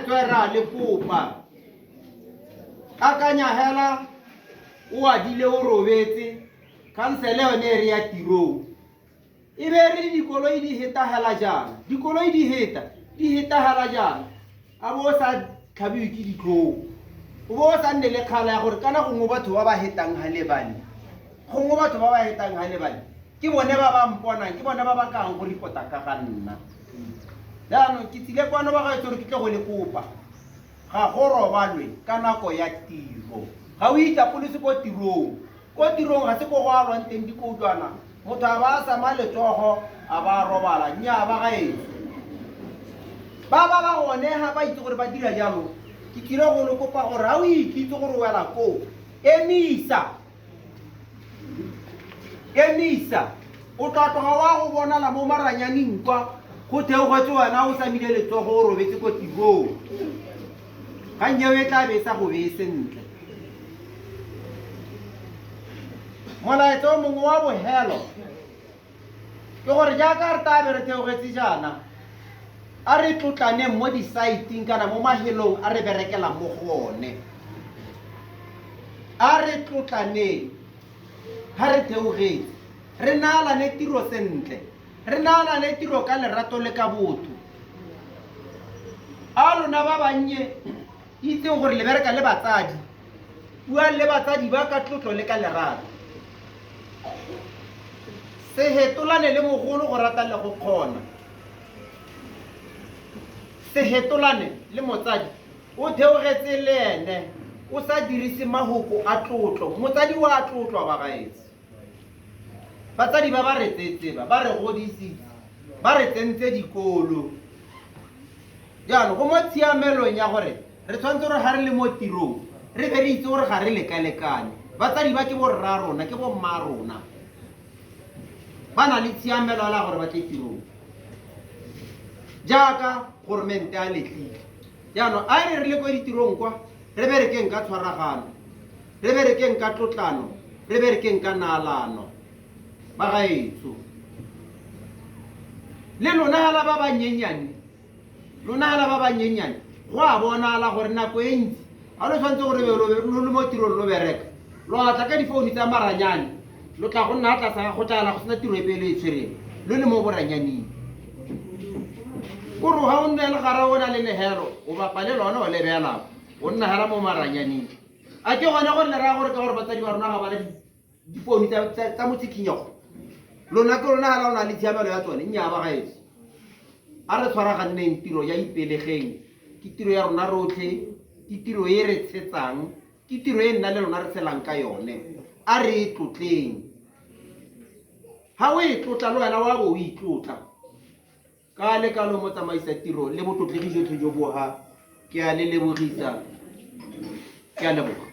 tswera le kopa akanya hela o adile o robetse kansele yone re ya tirong e be re dikoloi di heta hela jana dikoloi di heta hela jana a bo sa tlhabiwe ke ditlou o bo sa nne le khala ya gore kana gongwe batho ba ba hetang ha lebane gongwe batho ba ba hetang ha lebane ke bone ba ba mponang ke bone ba ba kang go ripota ka ga nna jaanong ke tsile kwano ba ga tsore ke tle go le kopa ga go robalwe ka nako ya tiro ga o itapolose ko tirong ga se ko go alwang teng dikoutwana motho a ba sa maletsogo a ba robala nya ba gaetso ba gone ha ba itse gore ba dira jalo ke tlile go le kopa gore ga o ikitse gore wela ko emisa o tla tloga wa go bonala mo maranyaneng kwa go theogetse wena o samile letsogo o robetse ko tirong ga nyeo e tla be sa go bee sentle molaetso o mongwe wa bohelo ke gore jaaka re tabe re theogetse jana a re tlotlaneng mo di-siteng kana mo mahelong a re berekela mo go one a re tlotlaneng ga re theogetse re naalane tiro sentle re naalane tiro ka lerato le ka botho a lona ba bannye itseng gore le bereka le batsadi buang le batsadi ba ka tlotlo le ka lerato se hetolane le mogolo go rata le go kgona se hetolane le motsadi o theogetse le ene o sa dirise mahoko a tlotlo motsadi wa tlotlwa ba gaetse batsadi ba ba re tsetseba ba re godisitse ba re tsentse dikolo jaanong go mo tshiamelong ya gore re tshwanetse gore ga re le mo tirong re be re itse gore ga re lekalekane batsadi ba ke borra rona ke bomma rona ba na le tshiamelo la gore ba tle tirong jaaka goromente a letlile jaanong a re le ko ditirong kwa re berekeng ka tshwaragano re berekeng ka tlotlano re berekeng ka naalano ba gaetso le lona hela ba banyenyane go a bonala gore nako e ntsi ga lo tshwanetse gore lo le mo tirong lo bereka lo atla ka difounu tsa maranyane lo tla go nna tlasa go tlala go sena tiro e pele e tshwereng lo le mo boranyaneng kore ga o nne le gara o na le lehelo o bapa le lona o lebela o nna hela mo maranyaneng a ke gone gore le raya gore ka gore batsadi ba rona ga ba le difounu tsa motsikhinyego lona ke lona hela o na le tshiamelo ya tsone nnyaa ba gaetso a re tshwaraganneng tiro ya ipelegeng ke tiro ya rona rotlhe ke tiro e re tshetsang ke tiro e nna le lona re tshelang ka yone a re e tlotleng ga o e tlotla le wena wa bo o itlotla ka lekalo mo tsamaisa tiro le botlotlegi jotlhe jo boga ke a le lebogisa ke a leboga